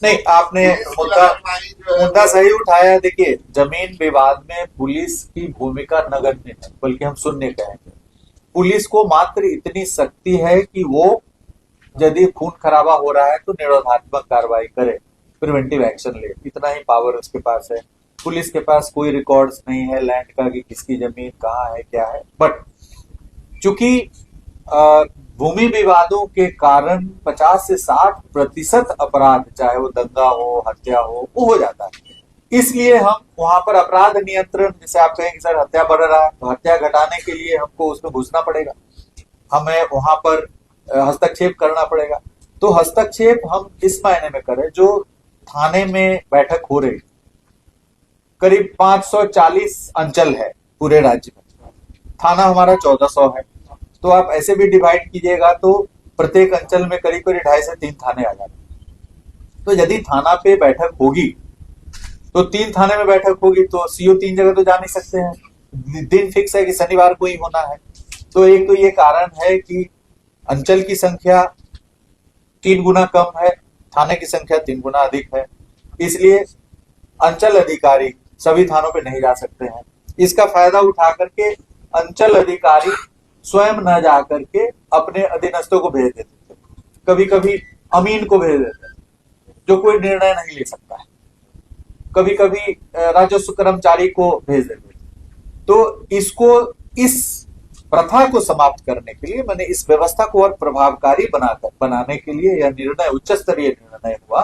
नहीं, आपने मुद्दा सही उठाया। देखिए, जमीन विवाद में पुलिस की भूमिका नगण्य है, बल्कि हम शून्य कहेंगे। पुलिस को मात्र इतनी शक्ति है कि वो यदि खून खराबा हो रहा है तो निरोधात्मक कार्रवाई करे, प्रिवेंटिव एक्शन ले, इतना ही पावर उसके पास है। पुलिस के पास कोई रिकॉर्ड्स नहीं है लैंड का कि किसकी जमीन कहाँ है, क्या है। बट चूंकि भूमि विवादों के कारण 50 से 60% अपराध, चाहे वो दंगा हो, हत्या हो जाता है। इसलिए हम वहां पर अपराध नियंत्रण, जैसे आप कहेंगे सर हत्या बढ़ रहा है, तो हत्या घटाने के लिए हमको उसमें घुसना पड़ेगा, हमें वहां पर हस्तक्षेप करना पड़ेगा। तो हस्तक्षेप हम इस मायने में करें, जो थाने में बैठक हो रही, करीब 540 अंचल है पूरे राज्य में, थाना हमारा 1400 है। तो आप ऐसे भी डिवाइड कीजिएगा तो प्रत्येक अंचल में करीब करीब 2.5 से 3 थाने आ जाते हैं। तो यदि थाना पे बैठक होगी तो 3 थाने में बैठक होगी, तो सीओ 3 जगह तो जा नहीं सकते हैं। दिन फिक्स है कि शनिवार को ही होना है। तो एक तो ये कारण है कि अंचल की संख्या 3 गुना कम है, थाने की संख्या 3 गुना अधिक है। इसलिए अंचल अधिकारी सभी थानों पे नहीं जा सकते हैं। इसका फायदा उठा करके अंचल अधिकारी स्वयं न जा करके अपने अधीनस्थों को भेज देते थे, कभी कभी अमीन को भेज देते थे जो कोई निर्णय नहीं ले सकता है, कभी कभी राजस्व कर्मचारी को भेज देते थे। तो इस प्रथा को समाप्त करने के लिए मैंने इस व्यवस्था को और प्रभावकारी बनाने के लिए यह निर्णय, उच्च स्तरीय निर्णय हुआ।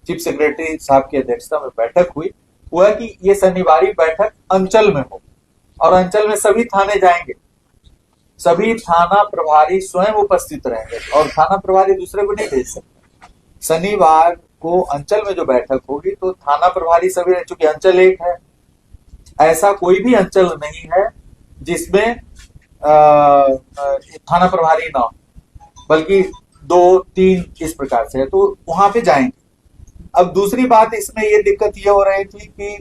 चीफ सेक्रेटरी साहब की अध्यक्षता में बैठक हुई, हुआ कि ये शनिवारी बैठक अंचल में हो और अंचल में सभी थाने जाएंगे, सभी थाना प्रभारी स्वयं उपस्थित रहेंगे और थाना प्रभारी दूसरे को नहीं भेज सकते। शनिवार को अंचल में जो बैठक होगी तो थाना प्रभारी सभी, चूंकि अंचल एक है, ऐसा कोई भी अंचल नहीं है जिसमें थाना प्रभारी ना हो, बल्कि 2-3 इस प्रकार से है, तो वहां पे जाएंगे। अब दूसरी बात इसमें ये दिक्कत ये हो रही थी कि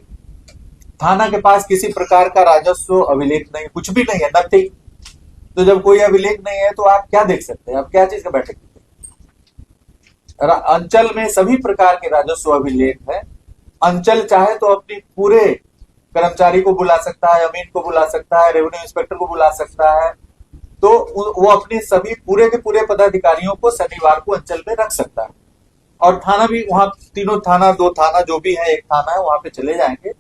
थाना के पास किसी प्रकार का राजस्व अभिलेख नहीं, कुछ भी नहीं है, नथिंग। तो जब कोई अभिलेख नहीं है तो आप क्या देख सकते हैं, आप क्या चीज का बैठक करते हैं। अंचल में सभी प्रकार के राजस्व अभिलेख है। अंचल चाहे तो अपनी पूरे कर्मचारी को बुला सकता है, अमीन को बुला सकता है, रेवेन्यू इंस्पेक्टर को बुला सकता है। तो वो अपने सभी पूरे के पूरे पदाधिकारियों को शनिवार को अंचल में रख सकता है। और थाना भी, वहां तीनों थाना, 2 थाना जो भी है, एक थाना है, वहां पे चले जाएंगे।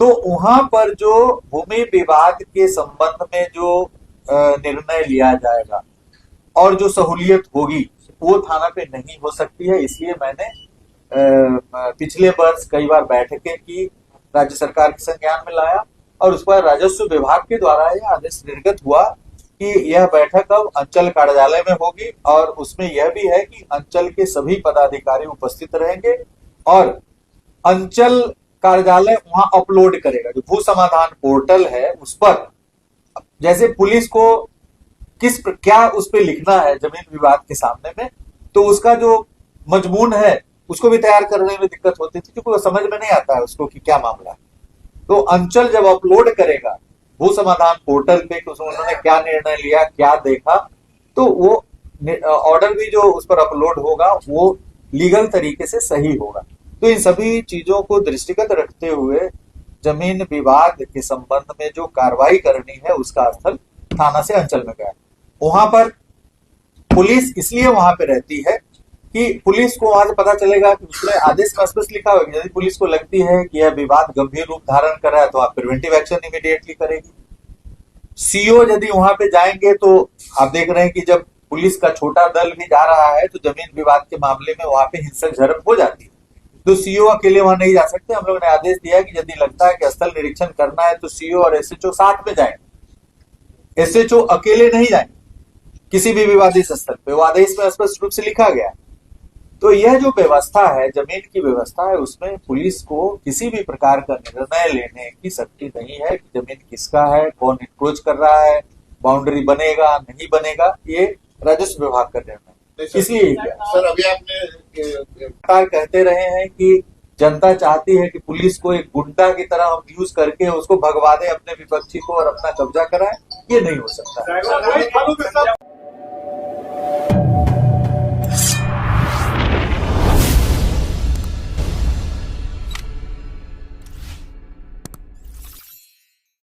तो वहां पर जो भूमि विवाद के संबंध में जो निर्णय लिया जाएगा और जो सहूलियत होगी वो थाना पे नहीं हो सकती है। इसलिए मैंने पिछले वर्ष कई बार बैठकें की, राज्य सरकार के संज्ञान में लाया और उस पर राजस्व विभाग के द्वारा यह आदेश निर्गत हुआ कि यह बैठक अब अंचल कार्यालय में होगी और उसमें यह भी है कि अंचल के सभी पदाधिकारी उपस्थित रहेंगे और अंचल कार्यालय वहां अपलोड करेगा, जो भू समाधान पोर्टल है उस पर, जैसे पुलिस को क्या उस पर लिखना है जमीन विवाद के सामने में, तो उसका जो मजमून है उसको भी तैयार करने में दिक्कत होती थी, क्योंकि वो समझ में नहीं आता है उसको कि क्या मामला है। तो अंचल जब अपलोड करेगा भू समाधान पोर्टल पे कि उन्होंने क्या निर्णय लिया, क्या देखा, तो वो ऑर्डर भी जो उस पर अपलोड होगा वो लीगल तरीके से सही होगा। तो इन सभी चीजों को दृष्टिगत रखते हुए जमीन विवाद के संबंध में जो कार्रवाई करनी है उसका स्थल थाना से अंचल में गया। वहां पर पुलिस इसलिए वहां पे रहती है कि पुलिस को वहां से पता चलेगा कि उसमें आदेश में स्पष्ट लिखा होगा कि यदि पुलिस को लगती है कि यह विवाद गंभीर रूप धारण कर रहा है तो आप प्रिवेंटिव एक्शन इमीडिएटली करेगी। सीओ यदि वहां पे जाएंगे तो आप देख रहे हैं कि जब पुलिस का छोटा दल भी जा रहा है तो जमीन विवाद के मामले में वहां पे हिंसक झड़प हो जाती है। तो सीओ अकेले वहां नहीं जा सकते। हम लोगों ने आदेश दिया कि यदि लगता है कि स्थल निरीक्षण करना है तो सीओ और एसएचओ साथ में जाएंगे, एसएचओ अकेले नहीं जाएंगे किसी भी विवादित स्थल पे, वो आदेश में स्पष्ट रूप से लिखा गया है। तो यह जो व्यवस्था है, जमीन की व्यवस्था है, उसमें पुलिस को किसी भी प्रकार का निर्णय लेने की शक्ति नहीं है कि जमीन किसका है, कौन इंक्रोच कर रहा है, बाउंड्री बनेगा नहीं बनेगा, ये राजस्व विभाग का निर्णय। इसलिए सर अभी आपने कहते रहे हैं कि जनता चाहती है कि पुलिस को एक गुंडा की तरह हम यूज करके उसको भगवा दे अपने विपक्षी को और अपना कब्जा कराए, ये नहीं हो सकता।